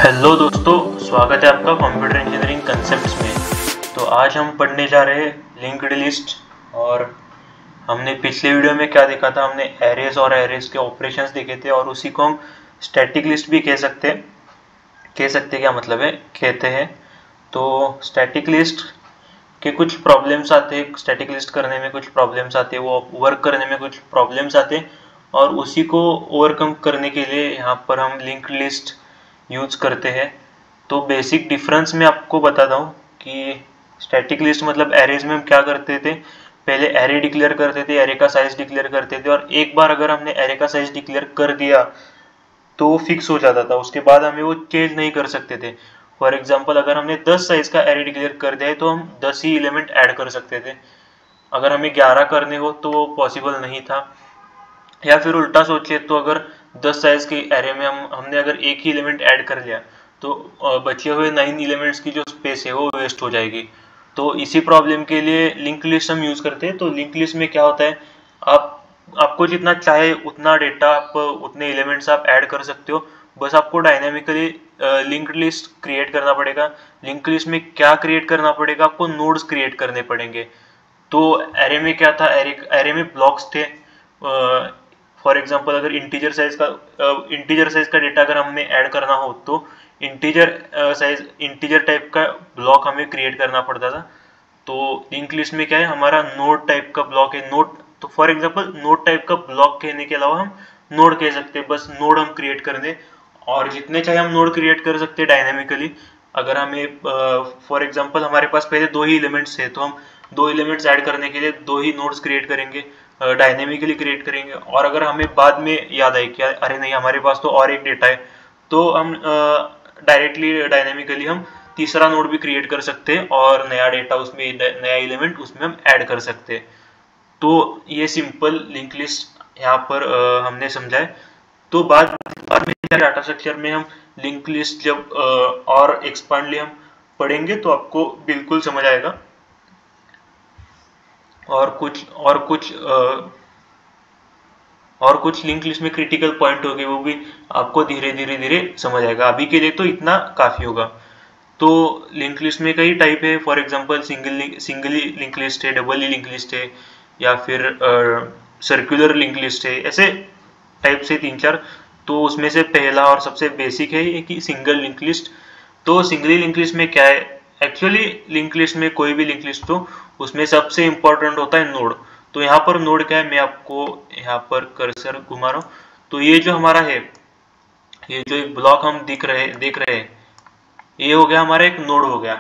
Hello दोस्तों, स्वागत है आपका कंप्यूटर इंजीनियरिंग कंसेप्ट्स में। तो आज हम पढ़ने जा रहे हैं लिंक्ड लिस्ट। और हमने पिछले वीडियो में क्या देखा था, हमने एरेज और एरेज के ऑपरेशंस देखे थे और उसी को हम स्टैटिक लिस्ट भी कह सकते हैं। क्या मतलब है, कहते हैं। तो स्टैटिक लिस्ट के कुछ प्रॉब्लम्स आते हैं, स्टैटिक लिस्ट करने में कुछ प्रॉब्लम्स आते हैं, वो वर्क करने में कुछ प्रॉब्लम्स आते हैं और उसी को ओवरकम करने के लिए यहाँ पर हम लिंक्ड लिस्ट यूज करते हैं। तो बेसिक डिफरेंस मैं आपको बताता हूँ कि स्टैटिक लिस्ट मतलब एरेज में हम क्या करते थे। पहले एरे डिक्लेयर करते थे, एरे का साइज डिक्लेयर करते थे और एक बार अगर हमने एरे का साइज डिक्लेयर कर दिया तो वो फिक्स हो जाता था, उसके बाद हमें वो चेंज नहीं कर सकते थे। फॉर एग्जाम्पल, अगर हमने 10 साइज का एरे डिक्लेयर कर दिया है तो हम 10 ही एलिमेंट ऐड कर सकते थे। अगर हमें 11 करने हो तो वो पॉसिबल नहीं था। या फिर उल्टा सोचिए, तो अगर 10 साइज के एरे में हमने अगर एक ही एलिमेंट ऐड कर लिया तो बचे हुए 9 एलिमेंट्स की जो स्पेस है वो वेस्ट हो जाएगी। तो इसी प्रॉब्लम के लिए लिंक लिस्ट हम यूज करते हैं। तो लिंक लिस्ट में क्या होता है, आप आपको जितना चाहे उतना डेटा, आप उतने एलिमेंट्स आप ऐड कर सकते हो। बस आपको डायनेमिकली लिंक्ड लिस्ट क्रिएट करना पड़ेगा। लिंक लिस्ट में क्या क्रिएट करना पड़ेगा, आपको नोड्स क्रिएट करने पड़ेंगे। तो एरे में क्या था, एरे में ब्लॉक्स थे। फॉर एग्जांपल, अगर इंटीजर साइज का डेटा अगर हमें ऐड करना हो तो इंटीजर टाइप का ब्लॉक हमें क्रिएट करना पड़ता था। तो लिंक लिस्ट में क्या है, हमारा नोड टाइप का ब्लॉक है। नोड, तो फॉर एग्जांपल नोड टाइप का ब्लॉक कहने के अलावा हम नोड कह सकते हैं। बस नोड हम क्रिएट कर दें और जितने चाहे हम नोड क्रिएट कर सकते हैं डायनेमिकली। अगर हमें फॉर एग्जांपल हमारे पास पहले दो ही एलिमेंट्स है तो हम दो एलिमेंट्स ऐड करने के लिए दो ही नोड्स क्रिएट करेंगे, डायनेमिकली क्रिएट करेंगे। और अगर हमें बाद में याद आए कि अरे नहीं, हमारे पास तो और एक डेटा है, तो हम डायरेक्टली डायनेमिकली हम तीसरा नोड भी क्रिएट कर सकते हैं और नया डेटा उसमें, नया एलिमेंट उसमें हम ऐड कर सकते हैं। तो ये सिंपल लिंक लिस्ट यहाँ पर हमने समझा है। तो बाद में डाटा स्ट्रक्चर में हम लिंक लिस्ट जब और एक्सपांडली हम पढ़ेंगे तो आपको बिल्कुल समझ आएगा। और कुछ लिंक लिस्ट में क्रिटिकल पॉइंट होंगे, वो भी आपको धीरे धीरे समझ आएगा। अभी के लिए तो इतना काफी होगा। तो लिंक लिस्ट में कई टाइप है। For example singly link list है, डबली लिंक लिस्ट है, या फिर सर्कुलर लिंक लिस्ट है। ऐसे टाइप से 3-4। तो उसमें से पहला और सबसे बेसिक है ये कि सिंगल लिंक लिस्ट। तो सिंगली लिंक लिस्ट में क्या है, एक्चुअली लिंक लिस्ट में कोई भी लिंक लिस्ट हो उसमें सबसे इंपॉर्टेंट होता है नोड। तो यहाँ पर नोड क्या है, मैं आपको यहाँ पर कर्सर घुमा रहा हूँ। तो ये जो हमारा है, ये जो एक ब्लॉक हम देख रहे हैं, ये हो गया हमारा एक नोड हो गया।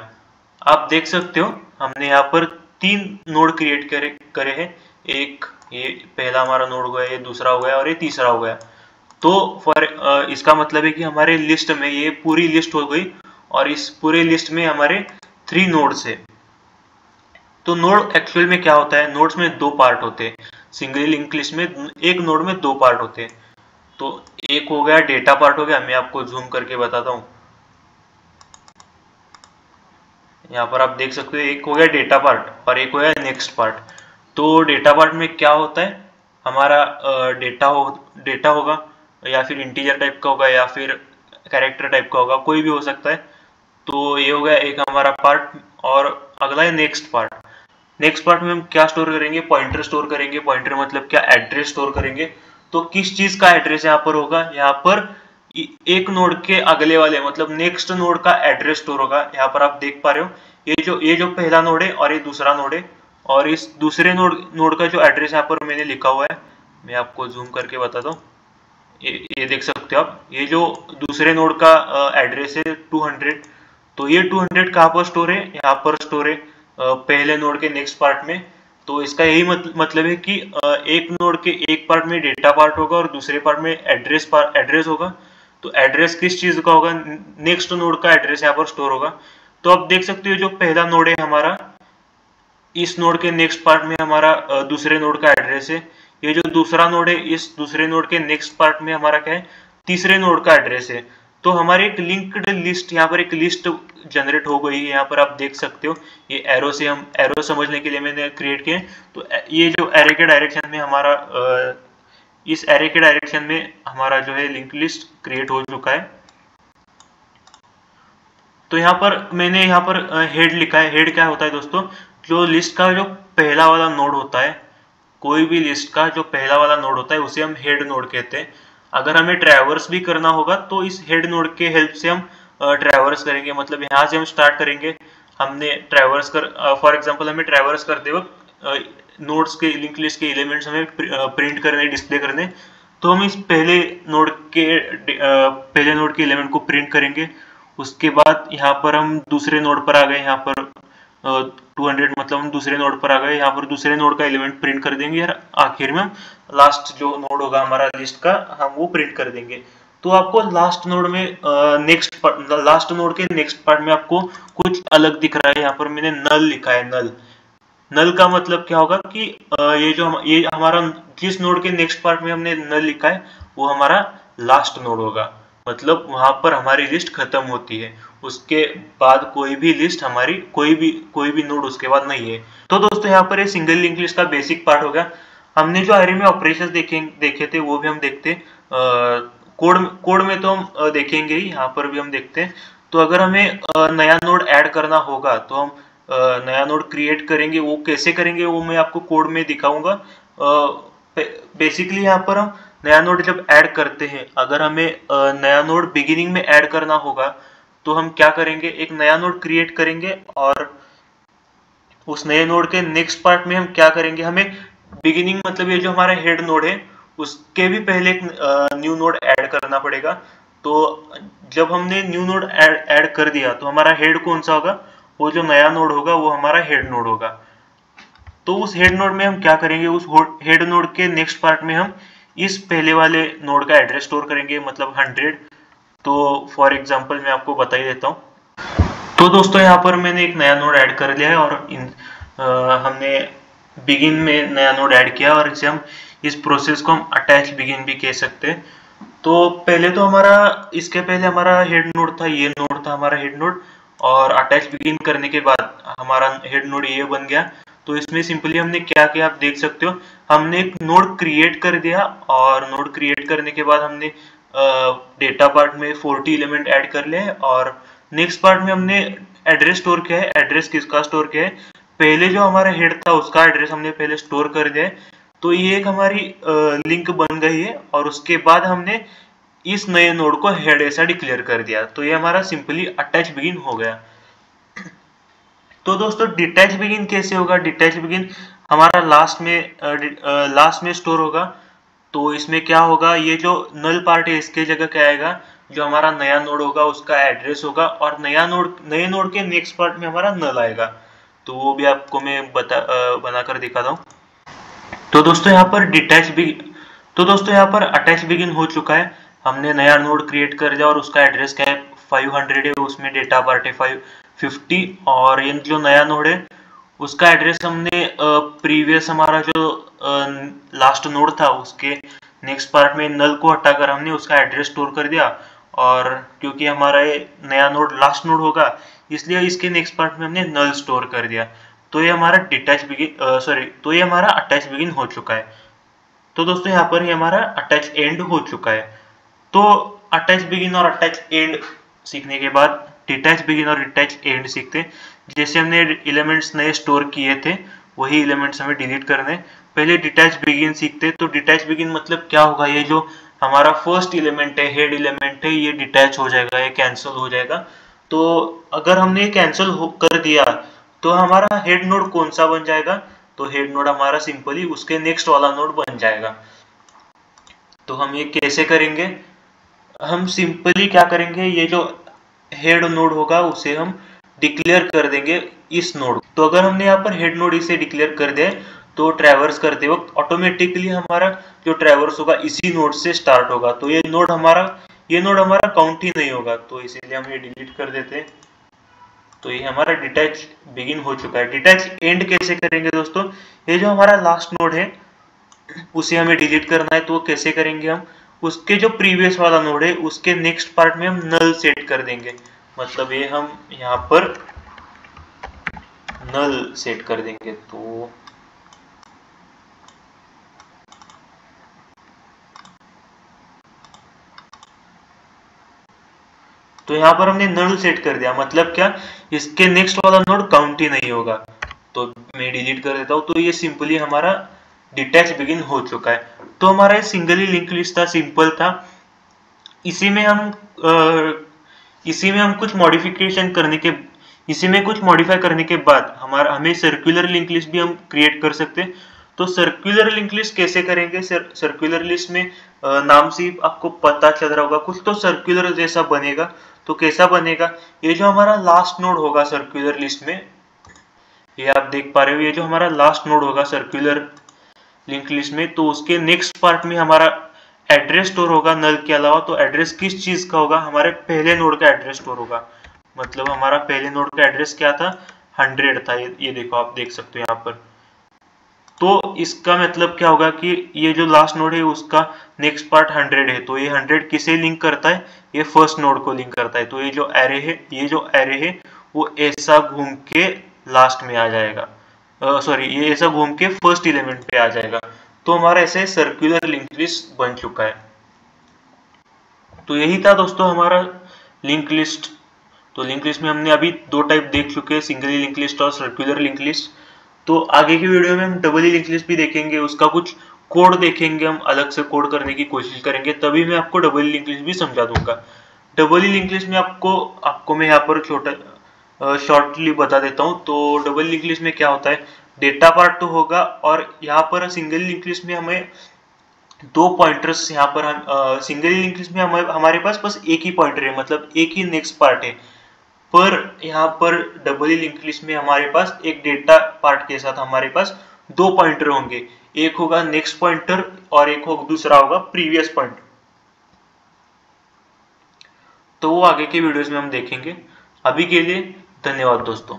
आप देख सकते हो हमने यहाँ पर 3 नोड क्रिएट करे हैं। एक ये पहला हमारा नोड हो गया, ये दूसरा हो गया और ये तीसरा हो गया। तो इसका मतलब है कि हमारे लिस्ट में ये पूरी लिस्ट हो गई और इस पूरे लिस्ट में हमारे 3 नोड्स है। तो नोड एक्चुअल में क्या होता है, नोड्स में 2 पार्ट होते हैं। सिंगल लिंक लिस्ट में एक नोड में 2 पार्ट होते हैं। तो एक हो गया डेटा पार्ट हो गया, मैं आपको जूम करके बताता हूँ। यहाँ पर आप देख सकते हो, एक हो गया डेटा पार्ट और एक हो गया नेक्स्ट पार्ट। तो डेटा पार्ट में क्या होता है, हमारा डेटा होगा, या फिर इंटीजर टाइप का होगा या फिर कैरेक्टर टाइप का होगा, कोई भी हो सकता है। तो ये हो गया एक हमारा पार्ट। और अगला है नेक्स्ट पार्ट। नेक्स्ट पार्ट में हम क्या स्टोर करेंगे, पॉइंटर स्टोर करेंगे। पॉइंटर मतलब क्या, एड्रेस स्टोर करेंगे। तो किस चीज का एड्रेस यहाँ पर होगा, यहाँ पर एक नोड के अगले वाले मतलब नेक्स्ट नोड का एड्रेस स्टोर होगा। यहाँ पर आप देख पा रहे हो, ये जो पहला नोड है और ये दूसरा नोड है। और इस दूसरे नोड का जो एड्रेस यहाँ पर मैंने लिखा हुआ है, मैं आपको जूम करके बताता हूँ। ये देख सकते हो आप, ये जो दूसरे नोड का एड्रेस है 200। तो ये 200 कहाँ पर स्टोर है, यहाँ पर स्टोर है पहले नोड के नेक्स्ट पार्ट में। तो इसका यही मतलब है कि एक नोड के एक पार्ट में डेटा पार्ट होगा और दूसरे पार्ट में एड्रेस होगा। तो एड्रेस किस चीज का होगा, नेक्स्ट नोड का एड्रेस यहाँ पर स्टोर होगा। तो आप देख सकते हो जो पहला नोड है हमारा, इस नोड के नेक्स्ट पार्ट में हमारा दूसरे नोड का एड्रेस है। ये जो दूसरा नोड है, इस दूसरे नोड के नेक्स्ट पार्ट में हमारा क्या है, तीसरे नोड का एड्रेस है। तो हमारी एक लिंक्ड लिस्ट, यहाँ पर एक लिस्ट जनरेट हो गई है। यहाँ पर आप देख सकते हो, ये एरो समझने के लिए मैंने क्रिएट किए। तो ये जो एरे के डायरेक्शन में हमारा इस एरे के डायरेक्शन में हमारा जो है लिंक लिस्ट क्रिएट हो चुका है। तो यहाँ पर मैंने यहाँ पर हेड लिखा है। हेड क्या होता है दोस्तों, जो लिस्ट का जो पहला वाला नोड होता है, कोई भी लिस्ट का जो पहला वाला नोड होता है उसे हम हेड नोड कहते हैं। अगर हमें ट्रैवर्स भी करना होगा तो इस हेड नोड के हेल्प से हम ट्रैवर्स करेंगे। मतलब यहाँ से हम स्टार्ट करेंगे, हमने ट्रैवर्स कर फॉर एग्जांपल हमें ट्रैवर्स करते वक्त नोड्स के लिंक लिस्ट के एलिमेंट्स हमें प्रिंट करने, डिस्प्ले करने, तो हम इस पहले नोड के एलिमेंट को प्रिंट करेंगे। उसके बाद यहाँ पर हम दूसरे नोड पर आ गए, यहाँ पर 200 मतलब हम दूसरे नोड पर आ गए, यहाँ पर दूसरे नोड का एलिमेंट प्रिंट कर देंगे और आखिर में हम लास्ट जो नोड होगा हमारा लिस्ट का, हम वो प्रिंट कर देंगे। तो आपको लास्ट नोड में लास्ट नोड के नेक्स्ट पार्ट में आपको कुछ अलग दिख रहा है। यहाँ पर मैंने नल लिखा है। नल नल का मतलब क्या होगा कि ये हमारा जिस नोड के नेक्स्ट पार्ट में हमने नल लिखा है वो हमारा लास्ट नोड होगा। मतलब वहां पर हमारी लिस्ट खत्म होती है, उसके बाद कोई भी लिस्ट हमारी कोई भी नोड उसके बाद नहीं है। तो दोस्तों यहाँ पर ये सिंगल लिंक लिस्ट का बेसिक पार्ट हो गया। हमने जो अरे में ऑपरेशंस देखे थे वो भी हम देखते, कोड में तो हम देखेंगे ही, यहाँ पर भी हम देखते हैं। तो अगर हमें नया नोड ऐड करना होगा तो हम नया नोड क्रिएट करेंगे। वो कैसे करेंगे वो मैं आपको कोड में दिखाऊंगा। बेसिकली यहाँ पर हम नया नोड जब ऐड करते हैं, अगर हमें नया नोड बिगिनिंग में ऐड करना होगा तो हम क्या करेंगे, एक नया नोड क्रिएट करेंगे और उस नए नोड के नेक्स्ट पार्ट में हम क्या करेंगे, हमें बिगिनिंग मतलब ये जो हमारा हेड नोड है उसके भी पहले एक न्यू नोड ऐड करना पड़ेगा। तो जब हमने न्यू नोड ऐड कर दिया तो हमारा हेड कौन सा होगा, वो जो नया नोड होगा वो हमारा हेड नोड होगा। तो उस हेड नोड में हम क्या करेंगे, उस हेड नोड के नेक्स्ट पार्ट में हम इस पहले वाले नोड का एड्रेस स्टोर करेंगे, मतलब 100। तो फॉर एग्जांपल मैं आपको बता ही देता हूँ। तो दोस्तों यहाँ पर मैंने एक नया नोड ऐड कर लिया है और हमने बिगिन में नया नोड ऐड किया और इसे हम इस प्रोसेस को हम अटैच बिगिन भी कह सकते हैं। तो पहले तो हमारा इसके पहले हमारा हेड नोड था, ये नोड था हमारा हेड नोड, और अटैच बिगिन करने के बाद हमारा हेड नोड ये बन गया। तो इसमें सिंपली हमने क्या किया आप देख सकते हो, हमने एक नोड क्रिएट कर दिया और नोड क्रिएट करने के बाद हमने डेटा पार्ट में 40 एलिमेंट ऐड कर लिए और नेक्स्ट पार्ट में हमने एड्रेस स्टोर किया है। एड्रेस किसका स्टोर किया है, पहले जो हमारा हेड था उसका एड्रेस हमने पहले स्टोर कर दिया है। तो ये एक हमारी लिंक बन गई है और उसके बाद हमने इस नए नोड को हेड ऐसा डिक्लेयर कर दिया। तो ये हमारा सिंपली अटैच बिगिन हो गया। तो दोस्तों डिटैच बिगिन कैसे होगा, डिटैच बिगिन हमारा लास्ट में स्टोर होगा। तो इसमें क्या होगा, ये जो नल पार्ट है इसके जगह क्या आएगा, जो हमारा नया नोड होगा उसका एड्रेस होगा और नए नोड के नेक्स्ट पार्ट में हमारा नल आएगा। तो वो भी आपको मैं बनाकर दिखाता हूँ। तो दोस्तों यहाँ पर अटैच बिगिन हो चुका है। हमने नया नोड क्रिएट कर दिया और उसका एड्रेस क्या है 500 है, उसमें डेटा पार्ट है 550 और ये जो नया नोड है उसका एड्रेस हमने प्रीवियस हमारा जो लास्ट नोड था उसके नेक्स्ट पार्ट में नल को हटाकर हमने उसका एड्रेस स्टोर कर दिया। और क्योंकि हमारा ये नया नोड लास्ट नोड होगा इसलिए इसके नेक्स्ट पार्ट में हमने नल स्टोर कर दिया। तो ये हमारा तो ये हमारा अटैच बिगिन हो चुका है। तो दोस्तों यहाँ पर ये हमारा अटैच एंड हो चुका है। तो अटैच बिगिन और अटैच एंड सीखने के बाद डिटैच बिगिन और डिटैच एंड सीखते हैं। जैसे हमने एलिमेंट्स नए स्टोर किए थे वही एलिमेंट्स हमें डिलीट करने। पहले डिटैच बिगिन सीखते हैं। तो डिटैच बिगिन मतलब क्या होगा, ये जो हमारा फर्स्ट एलिमेंट है, हेड एलिमेंट है, ये डिटैच हो जाएगा, ये कैंसिल हो जाएगा। तो अगर हमने कैंसिल कर दिया तो हमारा हेड नोड कौन सा बन जाएगा, तो हेड नोड हमारा सिंपली उसके नेक्स्ट वाला नोड बन जाएगा। तो हम ये कैसे करेंगे, हम सिंपली क्या करेंगे, ये जो हेड नोड होगा उसे हम डिक्लेयर कर देंगे इस नोड। तो अगर हमने यहाँ पर हेड नोड इसे डिक्लेयर कर दिया तो ट्रैवर्स करते वक्त ऑटोमेटिकली हमारा जो ट्रैवर्स होगा इसी नोड से स्टार्ट होगा। तो ये नोड हमारा काउंट ही नहीं होगा, तो इसीलिए हम ये डिलीट कर देते हैं। तो ये हमारा डिटैच बिगिन हो चुका है। डिटैच एंड कैसे करेंगे दोस्तों, ये जो हमारा लास्ट नोड है उसे हमें डिलीट करना है। तो कैसे करेंगे, हम उसके जो प्रीवियस वाला नोड है उसके नेक्स्ट पार्ट में हम नल सेट कर देंगे। मतलब ये हम यहाँ पर नल सेट कर देंगे। तो तो यहाँ पर हमने नल सेट कर दिया, मतलब क्या, इसके नेक्स्ट वाला नोड काउंट ही नहीं होगा। तो मैं डिलीट कर देता हूँ। तो ये सिंपली हमारा डिटैच बिगिन हो चुका है। तो हमारा सिंगली लिंक लिस्ट था, सिंपल था। इसी में हम कुछ मॉडिफिकेशन करने के इसी में कुछ मॉडिफाई करने के बाद हमें सर्कुलर लिंक लिस्ट भी हम क्रिएट कर सकते हैं। तो सर्कुलर लिंक लिस्ट कैसे करेंगे? सर्कुलर लिस्ट में नाम से आपको पता चल रहा होगा, कुछ तो सर्कुलर जैसा बनेगा। तो कैसा बनेगा? ये जो हमारा लास्ट नोड होगा सर्कुलर लिस्ट में, ये आप देख पा रहे हो, ये जो हमारा लास्ट नोड होगा सर्कुलर लिंक लिस्ट में, तो उसके नेक्स्ट पार्ट में हमारा एड्रेस स्टोर होगा नल के अलावा। तो एड्रेस किस चीज का होगा? हमारे पहले नोड का एड्रेस स्टोर होगा। मतलब हमारा पहले नोड का एड्रेस क्या था? 100 था। ये देखो, आप देख सकते हो यहाँ पर। तो इसका मतलब क्या होगा कि ये जो लास्ट नोड है उसका नेक्स्ट पार्ट 100 है। तो ये 100 किसे लिंक करता है? ये फर्स्ट नोड को लिंक करता है। तो ये जो एरे है वो ऐसा घूम के लास्ट में आ जाएगा, सॉरी, ये ऐसा घूम के फर्स्ट एलिमेंट पे आ जाएगा। तो हमारा ऐसे सर्कुलर लिंक लिस्ट बन चुका है। तो यही था दोस्तों हमारा लिंक लिस्ट। तो लिंक लिस्ट में हमने अभी दो टाइप देख चुके हैं, सिंगली लिंक लिस्ट और सर्कुलर लिंक लिस्ट। तो आगे की वीडियो में हम डबली लिंक लिस्ट भी देखेंगे, उसका कुछ कोड देखेंगे, हम अलग से कोड करने की कोशिश करेंगे, तभी मैं आपको डबल लिंक लिस्ट भी समझा दूंगा। डबल लिंक लिस्ट में आपको मैं यहाँ पर छोटा शॉर्टली बता देता हूँ। तो डबल लिंक लिस्ट में क्या होता है? डेटा पार्ट तो होगा, और यहाँ पर सिंगल लिंक लिस्ट में हमें दो पॉइंटर्स, यहाँ पर हम सिंगल लिंक लिस्ट में हमारे पास बस एक ही पॉइंटर है, मतलब एक ही नेक्स्ट पार्ट है। पर यहाँ पर डबल लिंक लिस्ट में हमारे पास एक डेटा पार्ट के साथ हमारे पास दो पॉइंटर होंगे, एक होगा नेक्स्ट पॉइंटर और दूसरा होगा प्रीवियस पॉइंटर। तो वो आगे के वीडियोस में हम देखेंगे। अभी के लिए धन्यवाद दोस्तों।